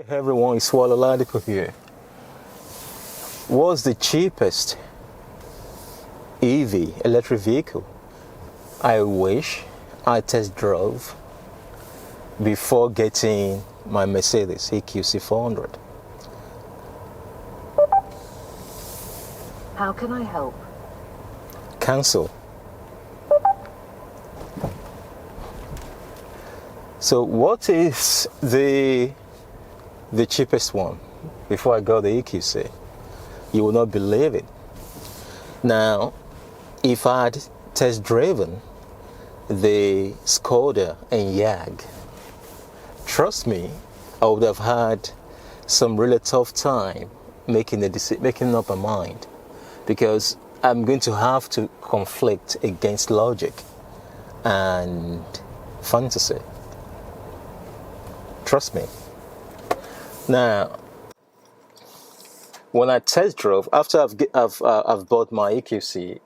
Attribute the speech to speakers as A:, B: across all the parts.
A: Hey everyone, it's Swallow here. What's the cheapest EV, electric vehicle, I wish I test drove before getting my Mercedes EQC 400?
B: How can I help?
A: Cancel. So what is the cheapest one? Before I go the EQC, you will not believe it. Now, if I had test driven the Skoda and Jag, trust me, I would have had some really tough time making up my mind, because I'm going to have to conflict against logic and fantasy. Trust me. Now, when I test drove, after I've bought my EQC,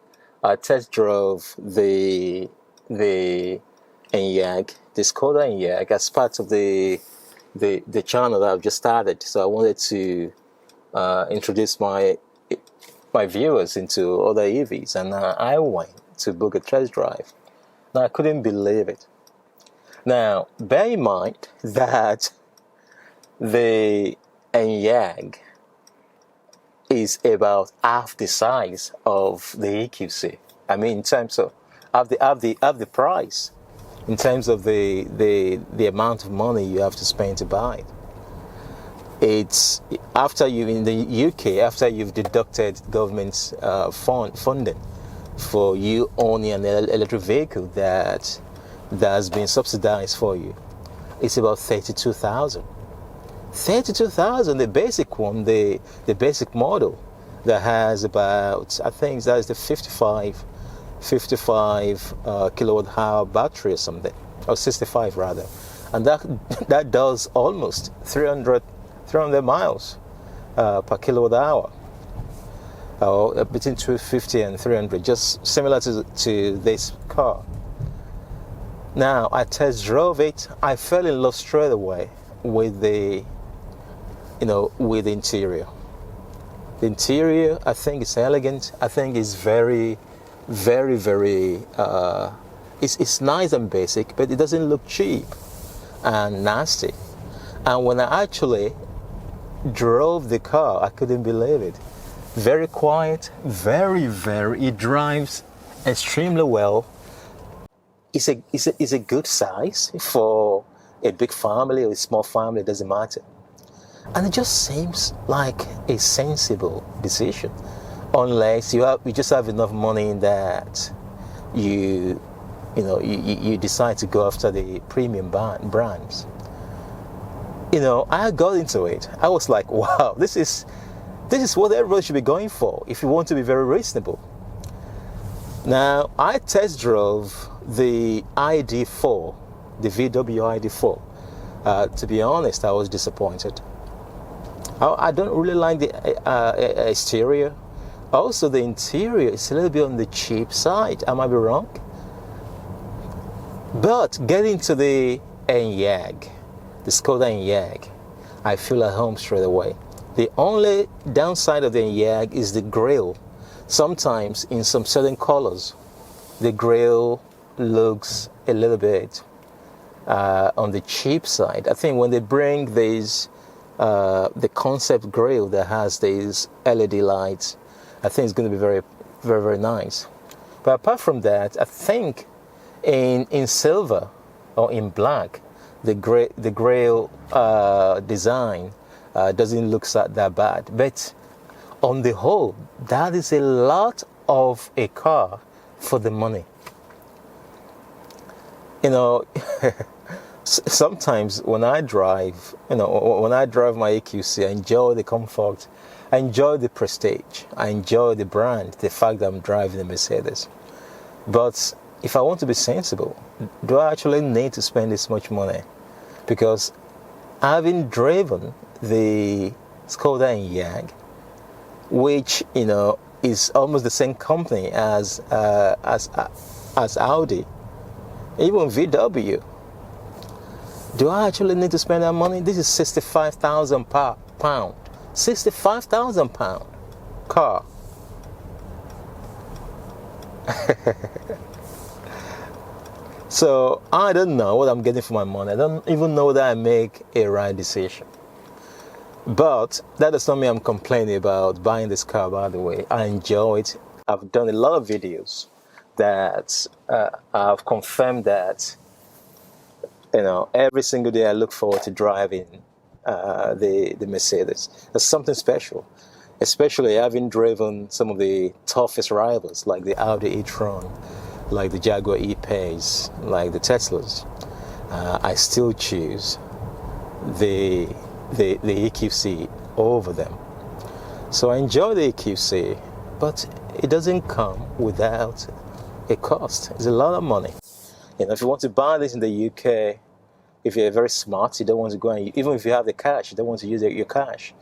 A: I test drove the Enyaq, the Skoda Enyaq, as part of the channel that I've just started. So I wanted to introduce my viewers into other EVs, and I went to book a test drive. Now, I couldn't believe it. Now, bear in mind that the Enyaq is about half the size of the EQC. I mean, in terms of the price, in terms of the amount of money you have to spend to buy it. It's after you in the UK, after you've deducted government's funding for you owning an electric vehicle that has been subsidized for you. It's about 32,000. 32,000, the basic one, the basic model that has about, I think that's the 55 kilowatt hour battery or something, or 65 rather, and that does almost 300 miles per kilowatt hour, or between 250 and 300, just similar to this car. Now, I test drove it. I fell in love straight away with the interior. The interior, I think, is elegant. I think it's very, very, very. It's nice and basic, but it doesn't look cheap and nasty. And when I actually drove the car, I couldn't believe it. Very quiet, very, very. It drives extremely well. It's a good size for a big family or a small family. It doesn't matter. And it just seems like a sensible decision, unless you just have enough money that you decide to go after the premium brands. I got into it. I was like, wow, this is what everybody should be going for if you want to be very reasonable. Now, I test drove the ID4, the VW ID4. To be honest, I was disappointed. I don't really like the exterior. Also, the interior is a little bit on the cheap side. I might be wrong. But getting to the Enyaq, the Skoda Enyaq, I feel at home straight away. The only downside of the Enyaq is the grille. Sometimes in some certain colors, the grille looks a little bit on the cheap side. I think when they bring these the concept grille that has these LED lights, I think it's going to be very, very, very nice. But apart from that, I think in silver or in black, the grille design doesn't look that bad. But on the whole, that is a lot of a car for the money. Sometimes when I drive, my EQC, I enjoy the comfort, I enjoy the prestige, I enjoy the brand, the fact that I'm driving a Mercedes. But if I want to be sensible, do I actually need to spend this much money? Because having driven the Skoda Enyaq, which is almost the same company as Audi, even VW. Do I actually need to spend that money? This is £65,000. £65,000 car. So I don't know what I'm getting for my money. I don't even know that I make a right decision. But that does not mean I'm complaining about buying this car, by the way. I enjoy it. I've done a lot of videos that I've confirmed that, every single day I look forward to driving the Mercedes. There's something special, especially having driven some of the toughest rivals like the Audi e-tron, like the Jaguar E-Pace, like the Teslas. I still choose the EQC over them. So I enjoy the EQC, but it doesn't come without a cost. It's a lot of money. If you want to buy this in the UK, if you're very smart, you don't want to go and, even if you have the cash, you don't want to use your cash.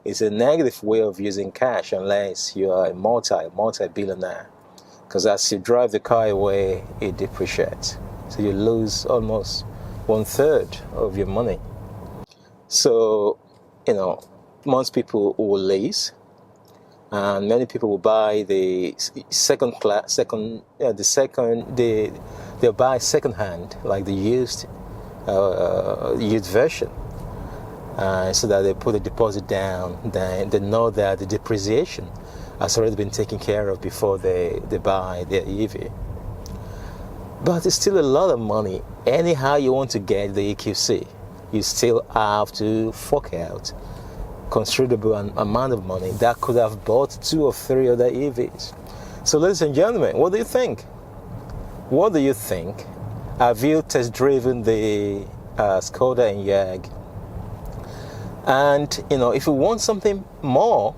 A: It's a negative way of using cash unless you are a multi-billionaire. Because as you drive the car away, it depreciates. So you lose almost 1/3 of your money. So, most people will lease, and many people will buy the they'll buy second hand, like the used version, so that they put a deposit down. Then they know that the depreciation has already been taken care of before they buy their EV. But it's still a lot of money. Anyhow you want to get the EQC, you still have to fork out considerable amount of money that could have bought 2 or 3 other EVs. So ladies and gentlemen, what do you think? What do you think? Have you test driven the Skoda Enyaq? And if you want something more,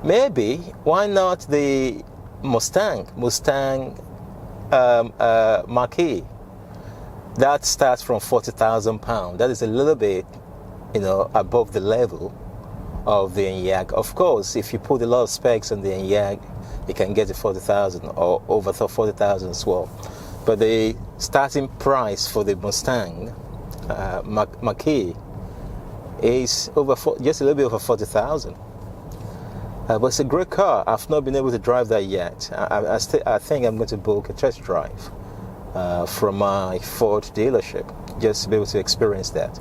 A: maybe why not the Mustang Mach-E? That starts from £40,000. That is a little bit, above the level of the Enyaq. Of course, if you put a lot of specs on the Enyaq, you can get to 40,000 or over 40,000 as well. But the starting price for the Mustang Mach-E is just a little bit over 40,000. But it's a great car. I've not been able to drive that yet. I think I'm going to book a test drive from my Ford dealership just to be able to experience that.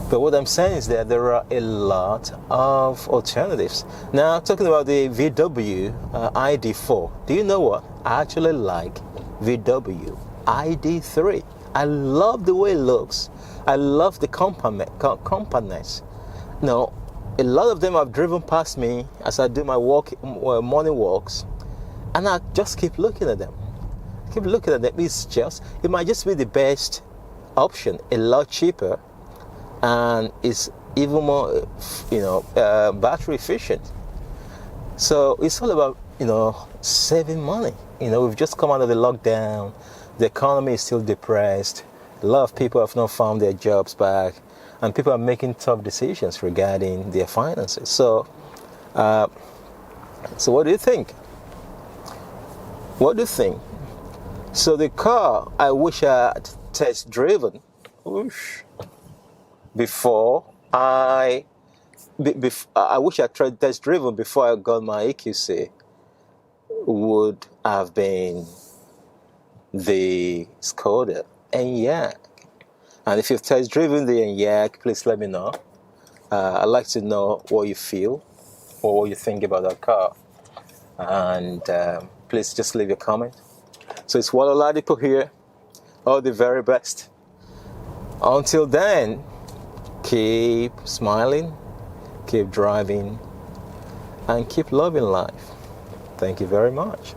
A: But what I'm saying is that there are a lot of alternatives. Now, talking about the VW ID4, do you know what? I actually like VW ID3. I love the way it looks. I love the compactness. Now, a lot of them have driven past me as I do my morning walks, and I just keep looking at them. It might just be the best option, a lot cheaper, and it's even more, battery efficient. So it's all about, saving money. We've just come out of the lockdown. The economy is still depressed. A lot of people have not found their jobs back, and people are making tough decisions regarding their finances. So what do you think? What do you think? So the car I wish I had test driven before I wish I tried test driven before I got my EQC would have been the Skoda Enyaq. And if you've test driven the Enyaq, please let me know. I'd like to know what you feel or what you think about that car. And please just leave a comment. So it's Wale Oladipo here. All the very best. Until then, keep smiling, keep driving, and keep loving life. Thank you very much.